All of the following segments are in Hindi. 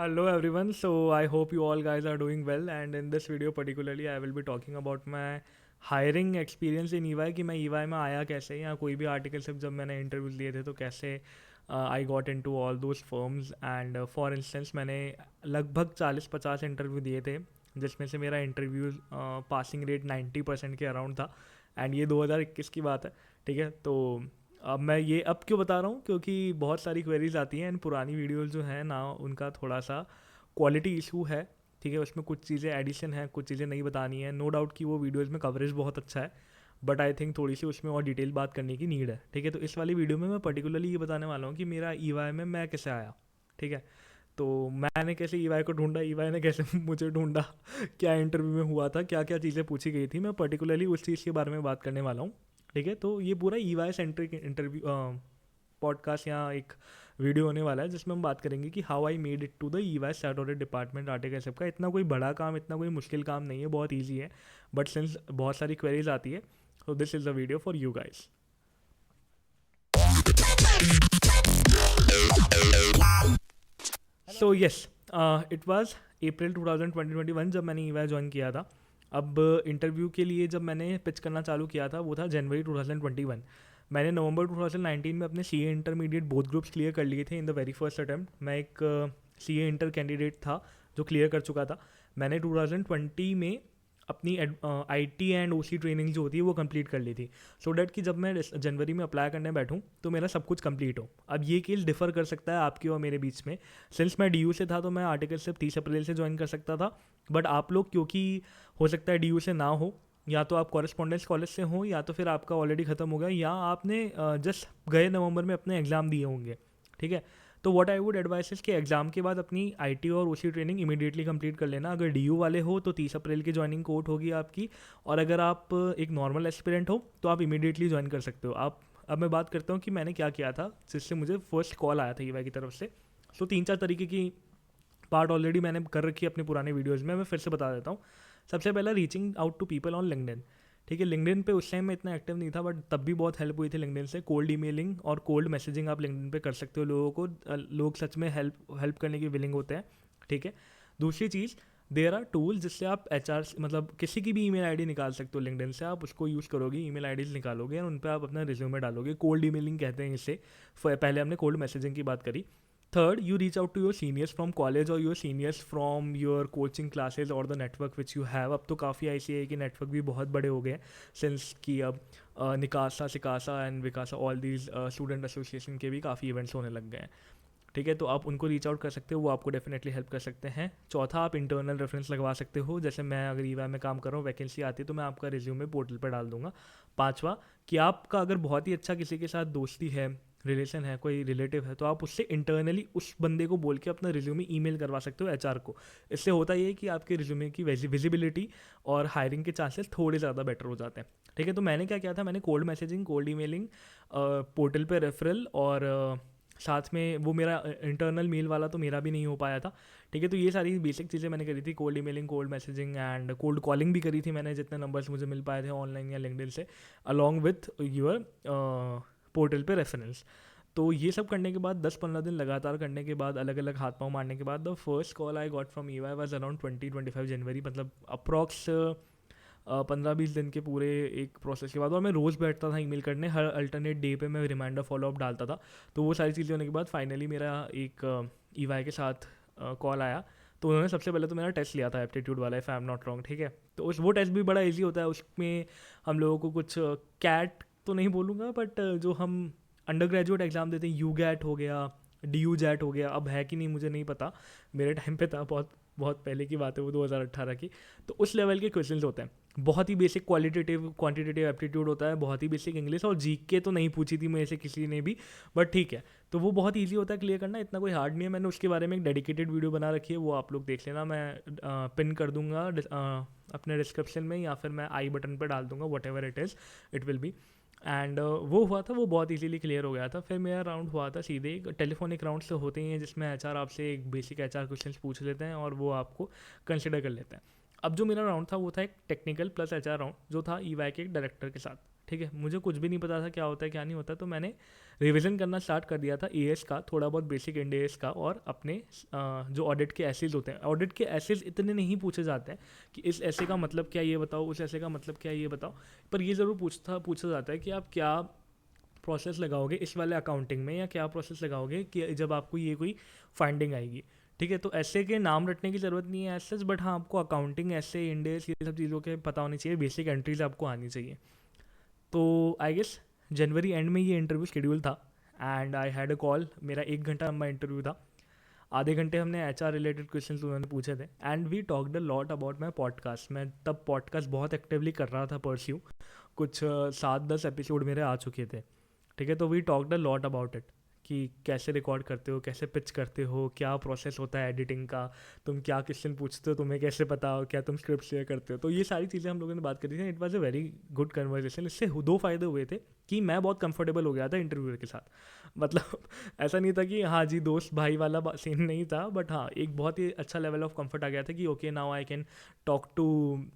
Hello everyone. So I hope you all guys are doing well, and in this video particularly I will be talking about my hiring experience in EY कि मैं EY में आया कैसे या कोई भी आर्टिकल सिर्फ जब मैंने इंटरव्यूज दिए थे तो कैसे I got into all those firms and for instance मैंने लगभग 40-50 इंटरव्यू दिए थे जिसमें से मेरा इंटरव्यू पासिंग रेट 90% के अराउंड था एंड ये 2021 की बात है। ठीक है, तो अब मैं ये अब क्यों बता रहा हूँ क्योंकि बहुत सारी क्वेरीज आती हैं एंड पुरानी वीडियोस जो हैं ना उनका थोड़ा सा क्वालिटी इशू है। ठीक है, उसमें कुछ चीज़ें एडिशन है, कुछ चीज़ें नहीं बतानी है। नो डाउट कि वो वीडियोस में कवरेज बहुत अच्छा है, बट आई थिंक थोड़ी सी उसमें और डिटेल बात करने की नीड है। ठीक है, तो इस वाली वीडियो में मैं पर्टिकुलरली ये बताने वाला हूँ कि मेरा ईवाई में मैं कैसे आया। ठीक है, तो मैंने कैसे ईवाई को ढूंढा, ईवाई ने कैसे मुझे ढूंढा, क्या इंटरव्यू में हुआ था, क्या क्या चीज़ें पूछी गई थी, मैं पर्टिकुलरली उस चीज़ के बारे में बात करने वाला हूँ। ठीक है, तो ये पूरा ईवाई सेंट्रिक इंटरव्यू पॉडकास्ट या एक वीडियो होने वाला है जिसमें हम बात करेंगे कि how I made it to the EY statutory department article सबका। इतना कोई बड़ा काम, इतना कोई मुश्किल काम नहीं है, बहुत ईजी है, बट सिंस बहुत सारी क्वेरीज आती है तो this is the video for you guys. So yes, it was April 2021 जब मैंने ईवाई ज्वाइन किया था। अब इंटरव्यू के लिए जब मैंने पिच करना चालू किया था वो था जनवरी 2021। मैंने नवंबर 2019 में अपने सी A intermediate both groups clear कर लिए थे in the very first attempt. मैं एक सी ए इंटर कैंडिडेट था जो क्लियर कर चुका था। मैंने 2020 में अपनी I T and O C training जो होती है वो कंप्लीट कर ली थी, सो डैट कि जब मैं जनवरी में अप्लाई करने बैठूँ तो मेरा सब कुछ कंप्लीट हो। अब ये केस डिफर कर सकता है आपके और मेरे बीच में। सिंस मैं डी यू से था तो मैं आर्टिकल सिर्फ 30 अप्रैल से ज्वाइन कर सकता था, बट आप लोग क्योंकि हो सकता है डी यू से ना हो, या तो आप कॉरेस्पॉन्डेंस कॉलेज से हो, या तो फिर आपका ऑलरेडी ख़त्म हो गया, या आपने जस्ट गए नवंबर में अपने एग्ज़ाम दिए होंगे। ठीक है, तो व्हाट आई वुड एडवाइस इस कि एग्जाम के बाद अपनी आईटी और उसी ट्रेनिंग इमीडिएटली कंप्लीट कर लेना। अगर डीयू वाले हो तो 30 अप्रैल की ज्वाइनिंग कोर्ट होगी आपकी, और अगर आप एक नॉर्मल एस्पिरेंट हो तो आप इमीडिएटली ज्वाइन कर सकते हो। आप अब मैं बात करता हूँ कि मैंने क्या किया था जिससे मुझे फर्स्ट कॉल आया था ईवाई की तरफ से। सो 3-4 तरीके की पार्ट ऑलरेडी मैंने कर रखी है अपनी पुराने वीडियोज़ में, मैं फिर से बता देता हूँ। सबसे पहला, reaching out to people on LinkedIn. ठीक है, लिंक्डइन पे उस टाइम में इतना एक्टिव नहीं था, बट तब भी बहुत हेल्प हुई थी लिंक्डइन से। कोल्ड ईमेलिंग और कोल्ड मैसेजिंग आप लिंक्डइन पे कर सकते हो लोगों को, लोग सच में हेल्प करने की विलिंग होते हैं। ठीक है, दूसरी चीज़, देर आर टूल जिससे आप एच आर मतलब किसी की भी ईमेल आईडी निकाल सकते हो लिंक्डइन से। आप उसको यूज़ करोगे, ईमेल आईडीज़ निकालोगे और उन पर आप अपना रिज्यूमे डालोगे। कोल्ड ईमेलिंग कहते हैं इसे, पहले हमने कोल्ड मैसेजिंग की बात करी। Third, you reach out to your seniors from college or your seniors from your coaching classes or the network which you have. अब तो काफ़ी ऐसी है कि नेटवर्क भी बहुत बड़े हो गए हैं सिंस कि अब निकासा सिकासा एंड विकासा ऑल दीज स्टूडेंट एसोसिएशन के भी काफ़ी इवेंट्स होने लग गए हैं। ठीक है, तो आप उनको रीच आउट कर सकते हो, वो आपको डेफिनेटली हेल्प कर सकते हैं। चौथा, आप इंटरनल रेफरेंस लगवा सकते हो। जैसे मैं अगर ईवाई में काम कर रहा हूँ, वैकेंसी आती है तो मैं आपका रिज्यूमे पोर्टल पर डाल दूंगा। पांचवा, कि आपका अगर बहुत ही अच्छा किसी के साथ दोस्ती है, रिलेशन है, कोई रिलेटिव है, तो आप उससे इंटरनली उस बंदे को बोल के अपना रिज्यूमे ईमेल करवा सकते हो एचआर को। इससे होता ये है कि आपके रिज्यूमे की विजिबिलिटी और हायरिंग के चांसेस थोड़े ज़्यादा बेटर हो जाते हैं। ठीक है, तो मैंने क्या किया था, मैंने cold messaging, cold emailing, portal पे रेफरल, और साथ में वो मेरा इंटरनल मेल वाला तो मेरा भी नहीं हो पाया था। ठीक है, तो ये सारी बेसिक चीज़ें मैंने करी थी। Cold emailing, cold messaging and cold calling भी करी थी मैंने, जितने नंबर्स मुझे मिल पाए थे ऑनलाइन या लिंक्डइन से, अलॉन्ग विथ यूर पोर्टल पे रेफरेंस। तो ये सब करने के बाद 10-15 दिन लगातार करने के बाद, अलग अलग हाथ पाँव मारने के बाद, the first call I got from EY was around 20-25 जनवरी, मतलब अप्रॉक्स 15-20 दिन के पूरे एक प्रोसेस के बाद। और मैं रोज़ बैठता था ईमेल करने, हर अल्टरनेट डे पे मैं रिमाइंडर फॉलोअप डालता था। तो वो सारी चीज़ें होने के बाद फाइनली मेरा एक ईवाई के साथ कॉल आया। तो उन्होंने सबसे पहले तो मेरा टेस्ट लिया था, एप्टीट्यूड वाला, if I am not wrong. ठीक है, तो उस वो टेस्ट भी बड़ा ईजी होता है। उसमें हम लोगों को कुछ कैट तो नहीं बोलूँगा, बट जो हम अंडर ग्रेजुएट एग्ज़ाम देते हैं, यू गैट हो गया, डी यू जैट हो गया, अब है कि नहीं मुझे नहीं पता, मेरे टाइम पे था, बहुत बहुत पहले की बात है वो, 2018 की। तो उस लेवल के क्वेश्चंस होते हैं। बहुत ही बेसिक क्वालिटेटिव क्वांटिटेटिव एप्टीट्यूड होता है, बहुत ही बेसिक इंग्लिश, और जीके तो नहीं पूछी थी मेरे से किसी ने भी, बट ठीक है। तो वो बहुत ईजी होता है क्लियर करना, इतना कोई हार्ड नहीं है। मैंने उसके बारे में एक डेडिकेटेड वीडियो बना रखी है, वो आप लोग देख लेना, मैं पिन कर दूंगा अपने डिस्क्रिप्शन में, या फिर मैं आई बटन पर डाल दूंगा, what ever it is, it will be. And वो हुआ था, वो बहुत इजीली क्लियर हो गया था। फिर मेरा राउंड हुआ था सीधे, टेलीफोनिक राउंड से होते ही हैं जिसमें एचआर आपसे एक बेसिक एचआर क्वेश्चंस पूछ लेते हैं और वो आपको कंसिडर कर लेते हैं। अब जो मेरा राउंड था वो था एक टेक्निकल प्लस एचआर राउंड, जो था ईवाई के एक डायरेक्टर के साथ। ठीक है, मुझे कुछ भी नहीं पता था क्या होता है क्या नहीं होता, तो मैंने रिवीजन करना स्टार्ट कर दिया था एएस का, थोड़ा बहुत बेसिक इंड एएस का, और अपने जो ऑडिट के एसेज होते हैं, ऑडिट के एसेज इतने नहीं पूछे जाते हैं कि इस ऐसे का मतलब क्या ये बताओ, उस ऐसे का मतलब क्या ये बताओ, पर ये ज़रूर पूछा जाता है कि आप क्या प्रोसेस लगाओगे इस वाले अकाउंटिंग में, या क्या प्रोसेस लगाओगे कि जब आपको ये कोई फाइंडिंग आएगी। ठीक है, तो ऐसे के नाम रटने की ज़रूरत नहीं है एज सच, बट हाँ आपको अकाउंटिंग ऐसे इंडेस ये सब चीज़ों के पता होनी चाहिए, बेसिक एंट्रीज आपको आनी चाहिए। तो आई गेस जनवरी एंड में ये इंटरव्यू शेड्यूल था, and I had a call, मेरा 1 घंटा लंबा इंटरव्यू था। आधे घंटे हमने एचआर रिलेटेड क्वेश्चन उन्होंने पूछे थे, and we talked a lot about my podcast. मैं तब पॉडकास्ट बहुत एक्टिवली कर रहा था परस्यू, कुछ 7-10 एपिसोड मेरे आ चुके थे। ठीक है, तो we talked a lot about it कि कैसे रिकॉर्ड करते हो, कैसे पिच करते हो, क्या प्रोसेस होता है एडिटिंग का, तुम क्या क्वेश्चन पूछते हो, तुम्हें कैसे पता हो, क्या तुम स्क्रिप्ट शेयर करते हो। तो ये सारी चीज़ें हम लोगों ने बात करी थी। It was a very good conversation. इससे 2 फ़ायदे हुए थे कि मैं बहुत कंफर्टेबल हो गया था इंटरव्यूअर के साथ। मतलब ऐसा नहीं था कि हाँ जी दोस्त भाई वाला सीन नहीं था, बट हाँ एक बहुत ही अच्छा लेवल ऑफ कंफर्ट आ गया था कि okay now I can talk to,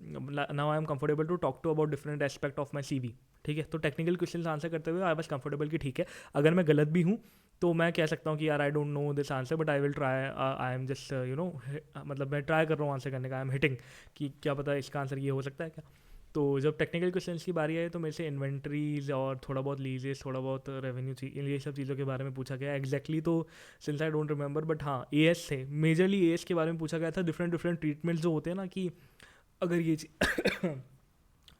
now I am comfortable to talk to about different aspect of my CV. ठीक है, तो टेक्निकल क्वेश्चन आंसर करते हुए आई वाज कंफर्टेबल कि ठीक है, अगर मैं गलत भी हूँ तो मैं कह सकता हूँ कि यार I don't know this answer but I will try, I am just you know, मतलब मैं ट्राई कर रहा हूँ आंसर करने का, आई एम हिटिंग कि क्या पता इसका आंसर ये हो सकता है क्या। तो जब टेक्निकल क्वेश्चंस की बारी आई तो मेरे से इन्वेंट्रीज और थोड़ा बहुत लीजेस, थोड़ा बहुत रेवेन्यू, ये सब चीज़ों के बारे में पूछा गया एग्जैक्टली। तो since I don't remember, but हाँ एएस से मेजरली एएस के बारे में पूछा गया था, डिफरेंट डिफरेंट ट्रीटमेंट्स जो होते हैं ना, कि अगर ये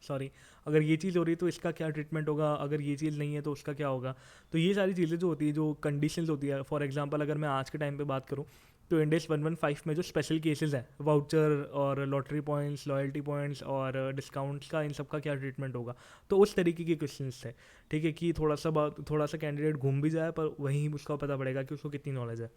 सॉरी, अगर ये चीज़ हो रही है तो इसका क्या ट्रीटमेंट होगा, अगर ये चीज़ नहीं है तो उसका क्या होगा। तो ये सारी चीज़ें जो होती है, जो कंडीशंस होती है, फॉर एग्जांपल अगर मैं आज के टाइम पे बात करूँ तो इंडेक्स 115 में जो स्पेशल केसेस हैं, वाउचर और लॉटरी पॉइंट्स, लॉयल्टी पॉइंट्स और डिस्काउंट्स का, इन सब का क्या ट्रीटमेंट होगा। तो उस तरीके के क्वेश्चंस थे। ठीक है, कि थोड़ा सा कैंडिडेट घूम भी जाए पर वहीं उसका पता पड़ेगा कि उसको कितनी नॉलेज है।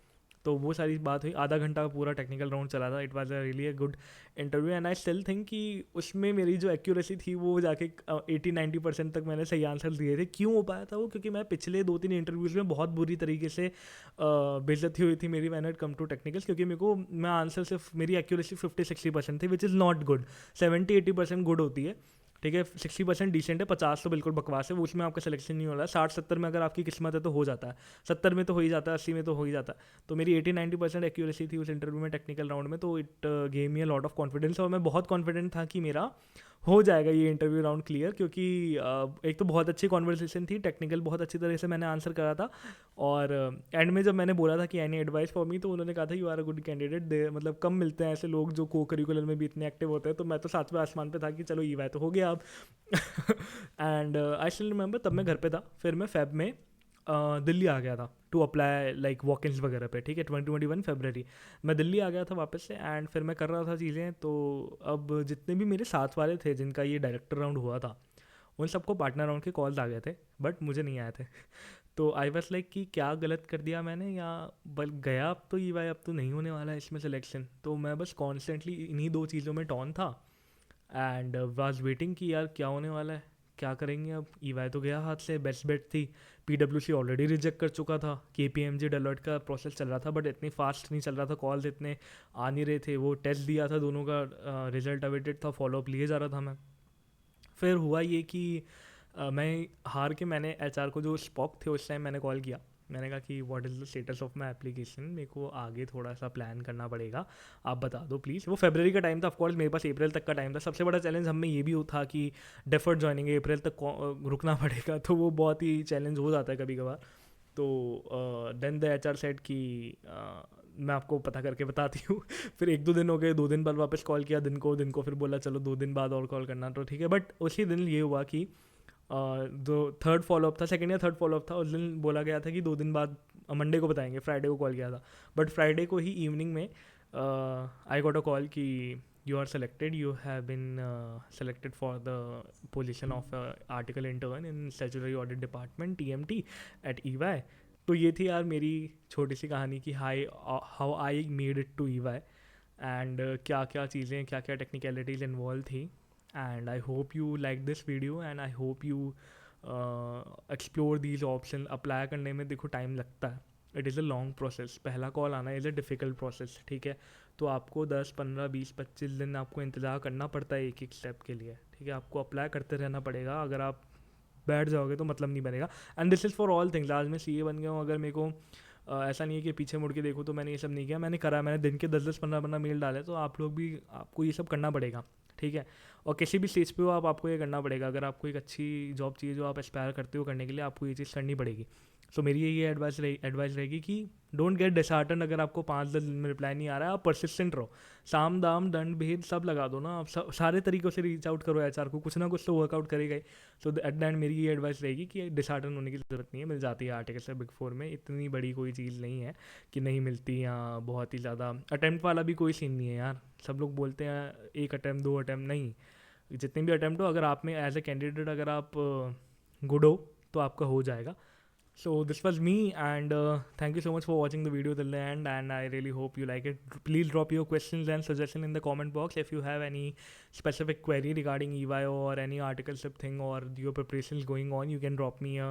तो वो सारी बात हुई, आधा घंटा का पूरा टेक्निकल राउंड चला था। It was a really a good interview, and I still think कि उसमें मेरी जो एक्यूरेसी थी वो जाके 80-90% तक मैंने सही आंसर दिए थे। क्यों हो पाया था वो, क्योंकि मैं पिछले 2-3 इंटरव्यूज़ में बहुत बुरी तरीके से बेइज्जती हुई थी मेरी when it come to technicals, क्योंकि मेरे को, मैं आंसर सिर्फ, मेरी एक्यूरेसी 50-60% थी, which is not good. 70-80% good होती है। ठीक है, 60% डिसेंट है, 50 तो बिल्कुल बकवास है, वो उसमें आपका सिलेक्शन नहीं हो रहा है। 60-70 में अगर आपकी किस्मत है तो हो जाता है, 70 में तो हो ही जाता है, 80 में तो हो ही जाता है। तो मेरी 80-90% एक्यूरेसी थी उस इंटरव्यू में टेक्निकल राउंड में, तो it gave me a lot of confidence, और मैं बहुत कॉन्फिडेंट था कि मेरा हो जाएगा ये इंटरव्यू राउंड क्लियर, क्योंकि एक तो बहुत अच्छी कॉन्वर्सेशन थी, टेक्निकल बहुत अच्छी तरह से मैंने आंसर करा था, और एंड में जब मैंने बोला था कि एनी एडवाइस फॉर मी, तो उन्होंने कहा था you are a good candidate, they मतलब कम मिलते हैं ऐसे लोग जो को करिकुलर में भी इतने एक्टिव होते हैं। तो मैं तो 7वें आसमान पे था कि चलो ईवाई तो हो गया अब। एंड आई स्टिल रिमेंबर, तब मैं घर पे था, फिर मैं फेब में दिल्ली आ गया था टू अप्लाई लाइक वॉक-इन्स वगैरह पे। ठीक है, 2021 फरवरी मैं दिल्ली आ गया था वापस से, एंड फिर मैं कर रहा था चीज़ें। तो अब जितने भी मेरे साथ वाले थे जिनका ये डायरेक्टर राउंड हुआ था, उन सबको पार्टनर राउंड के कॉल्स आ गए थे, बट मुझे नहीं आए थे। तो आई वाज लाइक कि क्या गलत कर दिया मैंने, या बल गया अब तो ये भाई, अब तो नहीं होने वाला है इसमें सिलेक्शन। तो मैं बस कॉन्स्टेंटली इन्हीं 2 चीज़ों में टॉन था, एंड वाज वेटिंग कि यार क्या होने वाला है, क्या करेंगे अब। ईवाई तो गया हाथ से, बेस्ट बेट थी। पीडब्ल्यूसी ऑलरेडी रिजेक्ट कर चुका था, केपीएमजी डेलॉयट का प्रोसेस चल रहा था, बट इतनी फास्ट नहीं चल रहा था, कॉल्स इतने आ नहीं रहे थे। वो टेस्ट दिया था दोनों का, रिजल्ट अवेटेड था, फॉलोअप लिए जा रहा था मैं। फिर हुआ ये कि मैं हार के, मैंने एचआर को, जो स्पॉक थे उस टाइम, मैंने कॉल किया। मैंने कहा कि what is the status of my application, मेरे को आगे थोड़ा सा प्लान करना पड़ेगा, आप बता दो प्लीज़। वो फरवरी का टाइम था, ऑफकोर्स मेरे पास अप्रैल तक का टाइम था। सबसे बड़ा चैलेंज हमें ये भी था कि डेफर्ड ज्वाइनिंग है, अप्रैल तक रुकना पड़ेगा, तो वो बहुत ही चैलेंज हो जाता है कभी कभार। तो देन द एचआर सेड कि मैं आपको पता करके बताती हूँ। फिर 1-2 दिन हो गए, 2 दिन बाद वापस कॉल किया, दिन को फिर बोला चलो 2 दिन बाद और कॉल करना, तो ठीक है। बट उसी दिन ये हुआ कि जो थर्ड फॉलोअप था, सेकेंड या थर्ड फॉलोअप था, उस दिन बोला गया था कि 2 दिन बाद, मंडे को बताएंगे, फ्राइडे को कॉल किया था। बट फ्राइडे को ही इवनिंग में आई गॉट अ कॉल कि you are selected, you have been selected for the position of article intern in statutory audit department TMT at EY. तो ये थी यार मेरी छोटी सी कहानी कि how I made it to EY, and क्या क्या चीज़ें, क्या क्या टेक्निकलिटीज़ इन्वॉल्व थी। and I hope you like this video, and I hope you explore these options। Apply करने में देखो टाइम लगता है, it is a long process. पहला कॉल आना इज़ अ डिफ़िकल्ट प्रोसेस, ठीक है। तो आपको 10-15-20-25 दिन आपको इंतज़ार करना पड़ता है एक एक स्टेप के लिए, ठीक है। आपको अप्लाई करते रहना पड़ेगा। अगर आप बैठ जाओगे तो मतलब नहीं बनेगा। And this is for all things. आज मैं CA बन गया हूँ, अगर मेरे को ऐसा नहीं है कि पीछे मुड़ के देखो तो मैंने ये सब नहीं किया, मैंने करा, मैंने दिन के 10-10 15-15 मेल डाले, तो आप लोग भी, आपको ये सब करना पड़ेगा, ठीक है। और किसी भी स्टेज पे हो आप, आपको ये करना पड़ेगा। अगर आपको एक अच्छी जॉब चाहिए जो आप एस्पायर करते हो करने के लिए, आपको ये चीज़ करनी पड़ेगी। सो मेरी यही एडवाइस रहेगी कि डोंट गेट डिसहार्टन अगर आपको 5-10 दिन में रिप्लाई नहीं आ रहा है। आप परसिस्टेंट रहो, साम दाम दंड भेद सब लगा दो ना, आप सारे तरीक़ों से रीच आउट करो HR को, कुछ ना कुछ तो वर्कआउट करेगा ही। सो एट द एंड मेरी ये एडवाइस रहेगी कि डिसहार्टन होने की ज़रूरत नहीं है, मिल जाती है आर्टिकल से बिग 4 में, इतनी बड़ी कोई चीज़ नहीं है कि नहीं मिलती, या बहुत ही ज़्यादा अटैम्प्ट वाला भी कोई सीन नहीं है यार। सब लोग बोलते हैं 1 अटैम्प्ट 2 अटैम्प्ट, नहीं, जितने भी अटैम्प्ट हो, अगर आप में एज ए कैंडिडेट अगर आप गुड हो तो आपका हो जाएगा। So this was me, and thank you so much for watching the video till the end, and I really hope you like it. Please drop your questions and suggestions in the comment box. If you have any specific query regarding EYO or any articleship thing or your preparations going on, you can drop me a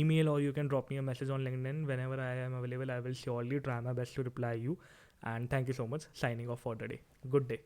email or you can drop me a message on LinkedIn. Whenever I am available, I will surely try my best to reply you. And thank you so much. Signing off for the day. Good day.